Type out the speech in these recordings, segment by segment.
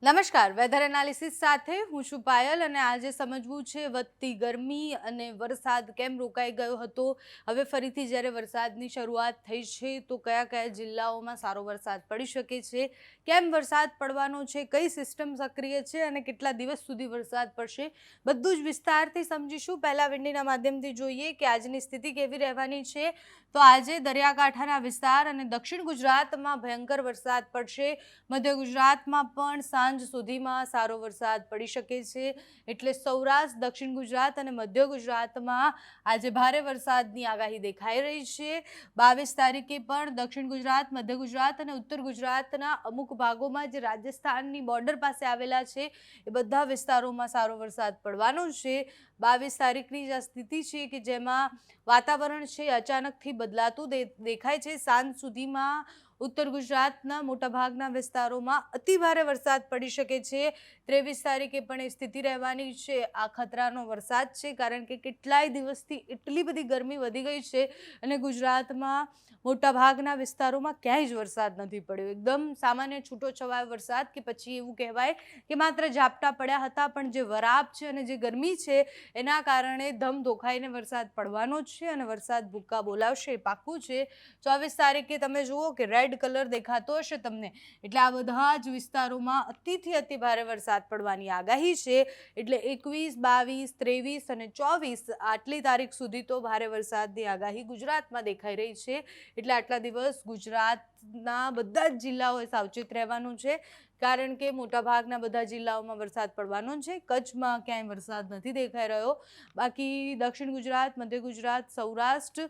નમસ્કાર, weather analysis સાથે હું છું પાયલ અને આજે સમજવું છે વધતી ગરમી અને વરસાદ કેમ રોકાઈ ગયો હતો. હવે ફરીથી જ્યારે વરસાદની શરૂઆત થઈ છે તો કયા કયા જિલ્લાઓમાં સારો વરસાદ પડી શકે છે, કેમ વરસાદ પડવાનો છે, કઈ સિસ્ટમ સક્રિય છે અને કેટલા દિવસ સુધી વરસાદ પડશે, બધું જ વિસ્તારથી સમજીશું. પહેલા વિંડીના માધ્યમથી જોઈએ કે આજની સ્થિતિ કેવી રહેવાની છે. તો આજે દરિયાકાંઠાના વિસ્તાર અને દક્ષિણ ગુજરાતમાં ભયંકર વરસાદ પડશે. મધ્ય ગુજરાતમાં પણ સાંજ સુધીમાં સારો વરસાદ પડી શકે છે. એટલે સૌરાષ્ટ્ર, દક્ષિણ ગુજરાત અને મધ્ય ગુજરાતમાં આજે ભારે વરસાદની આગાહી દેખાઈ રહી છે. 22 તારીખે પણ દક્ષિણ ગુજરાત, મધ્ય ગુજરાત અને ઉત્તર ગુજરાતના અમુક ભાગોમાં જે રાજસ્થાનની બોર્ડર પાસે આવેલા છે એ બધા વિસ્તારોમાં સારો વરસાદ પડવાનો છે. 22 તારીખની જ આ સ્થિતિ છે કે જેમાં વાતાવરણ છે અચાનકથી બદલાતું દેખાય છે. સાંજ સુધીમાં ઉત્તર ગુજરાતના મોટાભાગના વિસ્તારોમાં અતિભારે વરસાદ પડી શકે છે. 23 તારીખે પણ એ સ્થિતિ રહેવાની છે. આ ખતરાનો વરસાદ છે કારણ કે કેટલાય દિવસથી એટલી બધી ગરમી વધી ગઈ છે અને ગુજરાતમાં મોટાભાગના વિસ્તારોમાં ક્યાંય જ વરસાદ નથી પડ્યો. એકદમ સામાન્ય છૂટો છવાયો વરસાદ કે પછી એવું કહેવાય કે માત્ર ઝાપટા પડ્યા હતા, પણ જે વરાપ છે અને જે ગરમી છે એના કારણે ધમ ધોખાઈને વરસાદ પડવાનો જ છે અને વરસાદ ભૂક્કા બોલાવશે એ પાક્કું છે. 24 તારીખે તમે જુઓ કે રેડ કલર દેખાતો હશે તમને, એટલે આ બધા જ વિસ્તારોમાં અતિથી અતિ ભારે વરસાદ પડવાની આગાહી છે. એટલે 21, 22, 23 અને 24 આટલી તારીખ સુધી તો ભારે વરસાદની આગાહી ગુજરાતમાં દેખાઈ રહી છે. એટલે આટલા દિવસ ગુજરાતના બધા જ જિલ્લાઓએ સાવચેત રહેવાનું છે કારણ કે મોટાભાગના બધા જિલ્લાઓમાં વરસાદ પડવાનો છે. કચ્છમાં ક્યાંય વરસાદ નથી દેખાઈ રહ્યો. બાકી દક્ષિણ ગુજરાત, મધ્ય ગુજરાત, સૌરાષ્ટ્ર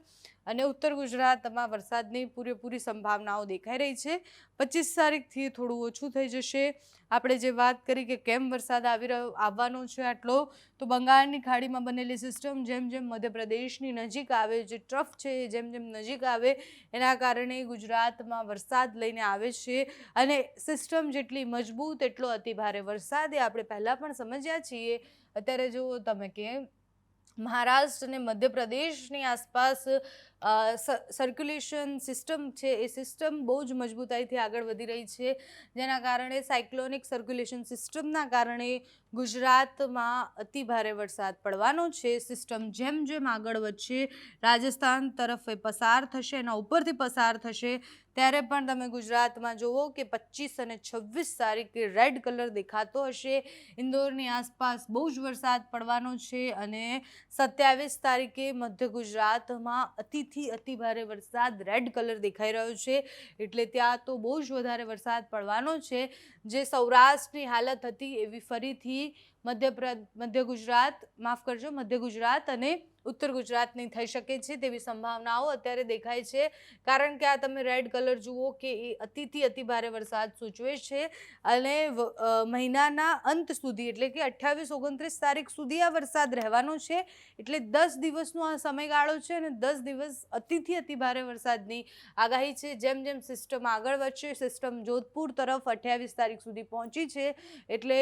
અને ઉત્તર ગુજરાતમાં વરસાદની પૂરેપૂરી સંભાવનાઓ દેખાઈ રહી છે. 25 તારીખથી થોડું ઓછું થઈ જશે. આપણે જે વાત કરી કે કેમ વરસાદ આવવાનો છે આટલો, તો બંગાળની ખાડીમાં બનેલી સિસ્ટમ જેમ જેમ મધ્યપ્રદેશની નજીક આવે, જે ટ્રફ છે જેમ જેમ નજીક આવે એના કારણે ગુજરાતમાં વરસાદ લઈને આવે છે અને સિસ્ટમ જેટલી મજબૂત એટલો અતિભારે વરસાદ એ આપણે પહેલાં પણ સમજ્યા છીએ. અત્યારે જુઓ તમે કે મહારાષ્ટ્ર અને મધ્યપ્રદેશની આસપાસ સર્ક્યુલેશન સિસ્ટમ છે એ સિસ્ટમ બહુ જ મજબૂતાઈથી આગળ વધી રહી છે, જેના કારણે સાયક્લોનિક સર્ક્યુલેશન સિસ્ટમના કારણે ગુજરાતમાં અતિભારે વરસાદ પડવાનો છે. સિસ્ટમ જેમ જેમ આગળ વધશે, રાજસ્થાન તરફ એ પસાર થશે, એના ઉપરથી પસાર થશે, ત્યારે પણ તમે ગુજરાતમાં જુઓ કે 25 અને 26 તારીખે રેડ કલર દેખાતો હશે. ઇન્દોરની આસપાસ બહુ જ વરસાદ પડવાનો છે અને 27 તારીખે મધ્ય ગુજરાતમાં અતિથી અતિભારે વરસાદ રેડ કલર દેખાઈ રહ્યો છે. એટલે ત્યાં તો બહુ જ વધારે વરસાદ પડવાનો છે. જે સૌરાષ્ટ્રની હાલત હતી એવી ફરીથી મધ્ય ગુજરાત અને ઉત્તર ગુજરાતની થઈ શકે છે તેવી સંભાવનાઓ અત્યારે દેખાય છે. કારણ કે આ તમે રેડ કલર જુઓ કે એ અતિથી અતિભારે વરસાદ સૂચવે છે અને મહિનાના અંત સુધી એટલે કે 28, 29 તારીખ સુધી આ વરસાદ રહેવાનો છે. એટલે 10 દિવસનો આ સમયગાળો છે અને 10 દિવસ અતિથી અતિભારે વરસાદની આગાહી છે. જેમ જેમ સિસ્ટમ આગળ વધશે, સિસ્ટમ જોધપુર તરફ 28 તારીખ સુધી પહોંચી છે, એટલે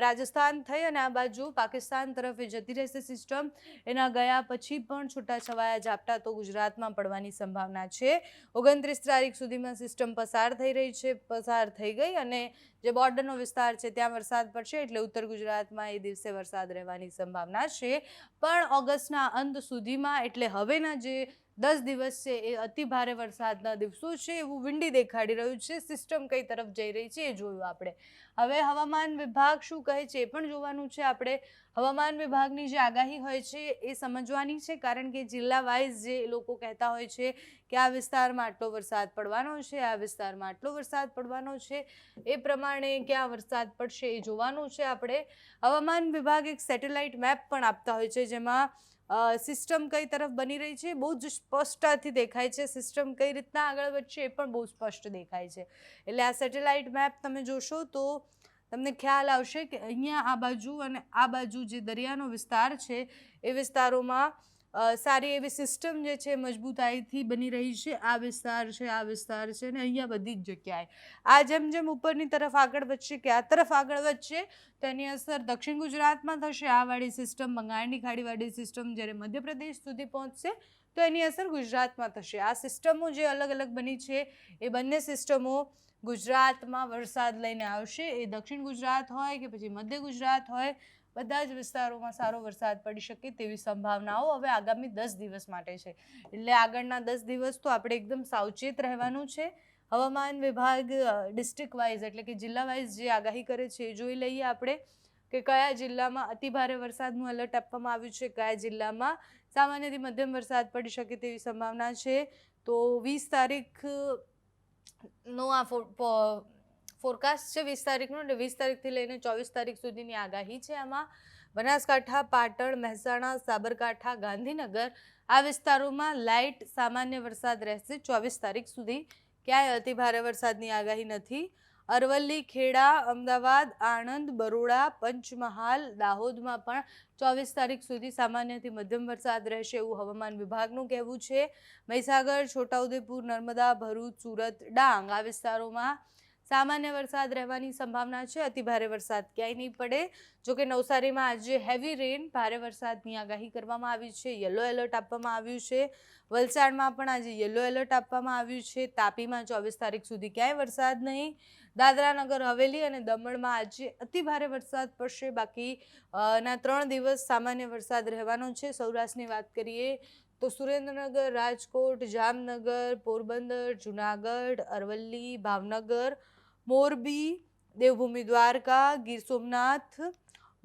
રાજસ્થાન થઈ અને આ બાજુ પાકિસ્તાન તરફ જતી રહેશે સિસ્ટમ. એના ગયા પછી પણ છૂટાછવાયા ઝાપટા તો ગુજરાતમાં પડવાની સંભાવના છે. 29 તારીખ સુધીમાં સિસ્ટમ પસાર થઈ રહી છે, પસાર થઈ ગઈ અને જે બોર્ડરનો વિસ્તાર છે ત્યાં વરસાદ પડશે, એટલે ઉત્તર ગુજરાતમાં એ દિવસે વરસાદ રહેવાની સંભાવના છે. પણ ઓગસ્ટના અંત સુધીમાં એટલે હવેના જે 10 દિવસ છે એ અતિભારે વરસાદના દિવસો છે એવું વિંડી દેખાડી રહ્યું છે. સિસ્ટમ કઈ તરફ જઈ રહી છે એ જોયું આપણે. હવે હવામાન વિભાગ શું કહે છે એ પણ જોવાનું છે આપણે. હવામાન વિભાગની જે આગાહી હોય છે એ સમજવાની છે, કારણ કે જિલ્લા વાઇઝ જે લોકો કહેતા હોય છે કે આ વિસ્તારમાં આટલો વરસાદ પડવાનો છે, આ વિસ્તારમાં આટલો વરસાદ પડવાનો છે, એ પ્રમાણે ક્યાં વરસાદ પડશે એ જોવાનું છે આપણે. હવામાન વિભાગ એક સેટેલાઇટ મેપ પણ આપતા હોય છે જેમાં સિસ્ટમ કઈ તરફ બની રહી છે બહુ જ સ્પષ્ટતાથી દેખાય છે. સિસ્ટમ કઈ રીતના આગળ વધશે એ પણ બહુ સ્પષ્ટ દેખાય છે. એટલે આ સેટેલાઇટ મેપ તમે જોશો તો તમને ખ્યાલ આવશે કે અહીંયા આ બાજુ અને આ બાજુ જે દરિયાનો વિસ્તાર છે એ વિસ્તારોમાં સારી એવી સિસ્ટમ જે છે મજબૂતાઈથી બની રહી છે. આ વિસ્તાર છે, આ વિસ્તાર છે ને અહીંયા બધી જ જગ્યાએ આ જેમ જેમ ઉપરની તરફ આગળ વધશે કે આ તરફ આગળ વધશે તો એની અસર દક્ષિણ ગુજરાતમાં થશે. આ વાળી સિસ્ટમ બંગાળની ખાડીવાળી સિસ્ટમ જ્યારે મધ્યપ્રદેશ સુધી પહોંચશે તો એની અસર ગુજરાતમાં થશે. આ સિસ્ટમો જે અલગ અલગ બની છે એ બંને સિસ્ટમો ગુજરાતમાં વરસાદ લઈને આવશે. એ દક્ષિણ ગુજરાત હોય કે પછી મધ્ય ગુજરાત હોય, બધા જ વિસ્તારોમાં સારો વરસાદ પડી શકે તેવી સંભાવનાઓ હવે આગામી 10 દિવસ માટે છે. એટલે આગળના 10 દિવસ તો આપણે એકદમ સાવચેત રહેવાનું છે. હવામાન વિભાગ ડિસ્ટ્રિક્ટ વાઇઝ એટલે કે જિલ્લા વાઇઝ જે આગાહી કરે છે એ જોઈ લઈએ આપણે કે કયા જિલ્લામાં અતિભારે વરસાદનું એલર્ટ આપવામાં આવ્યું છે, કયા જિલ્લામાં સામાન્યથી મધ્યમ વરસાદ પડી શકે તેવી સંભાવના છે. તો 20 તારીખનો આ ફોરકાસ્ટ છે 20 તારીખનો, એટલે 20 તારીખથી લઈને 24 તારીખ સુધીની આગાહી છે. આમાં બનાસકાંઠા, પાટણ, મહેસાણા, સાબરકાંઠા, ગાંધીનગર આ વિસ્તારોમાં લાઇટ સામાન્ય વરસાદ રહેશે 24 તારીખ સુધી. ક્યાંય અતિભારે વરસાદની આગાહી નથી. અરવલ્લી, ખેડા, અમદાવાદ, આણંદ, બરોડા, પંચમહાલ, દાહોદમાં પણ 24 તારીખ સુધી સામાન્યથી મધ્યમ વરસાદ રહેશે એવું હવામાન વિભાગનું કહેવું છે. મહીસાગર, છોટાઉદેપુર, નર્મદા, ભરૂચ, સુરત, ડાંગ આ વિસ્તારોમાં સામાન્ય વરસાદ રહેવાની સંભાવના છે. અતિભારે વરસાદ ક્યાંય નહીં પડે. જોકે નવસારીમાં આજે હેવી રેન ભારે વરસાદની આગાહી કરવામાં આવી છે, યલો એલર્ટ આપવામાં આવ્યું છે. વલસાડમાં પણ આજે યલો એલર્ટ આપવામાં આવ્યું છે. તાપીમાં 24 તારીખ સુધી ક્યાંય વરસાદ નહીં. દાદરા નગર હવેલી અને દમણમાં આજે અતિભારે વરસાદ પડશે. બાકી ના 3 દિવસ સામાન્ય વરસાદ રહેવાનો છે. સૌરાષ્ટ્રની વાત કરીએ તો સુરેન્દ્રનગર, રાજકોટ, જામનગર, પોરબંદર, જુનાગઢ, અરવલ્લી, ભાવનગર, મોરબી, દેવભૂમિ દ્વારકા, ગીર સોમનાથ,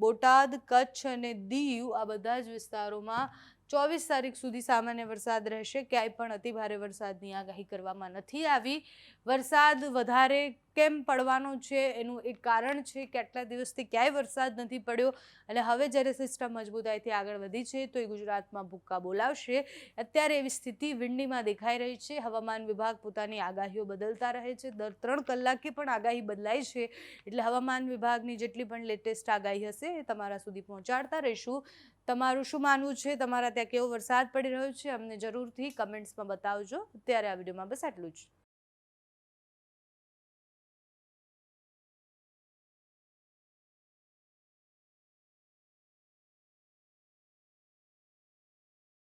બોટાદ, કચ્છ અને દીવ આ બધા જ વિસ્તારોમાં 24 તારીખ સુધી સામાન્ય વરસાદ રહેશે. ક્યાંય પણ અતિભારે વરસાદની આગાહી કરવામાં નથી આવી. વરસાદ વધારે કેમ પડવાનો છે એનું એક કારણ છે કે આટલા દિવસથી ક્યાંય વરસાદ નથી પડ્યો અને હવે જ્યારે સિસ્ટમ મજબૂતાઈથી આગળ વધી છે તો એ ગુજરાતમાં ભૂક્કા બોલાવશે. અત્યારે એવી સ્થિતિ વિંડીમાં દેખાઈ રહી છે. હવામાન વિભાગ પોતાની આગાહીઓ બદલતા રહે છે. દર 3 કલાકે પણ આગાહી બદલાય છે. એટલે હવામાન વિભાગની જેટલી પણ લેટેસ્ટ આગાહી હશે એ તમારા સુધી પહોંચાડતા રહીશું. તમારું શું માનવું છે, તમારા ત્યાં કેવો વરસાદ પડી રહ્યો છે, અમને જરૂરથી કમેન્ટ્સમાં બતાવજો. અત્યારે આ વિડીયોમાં બસ આટલું જ.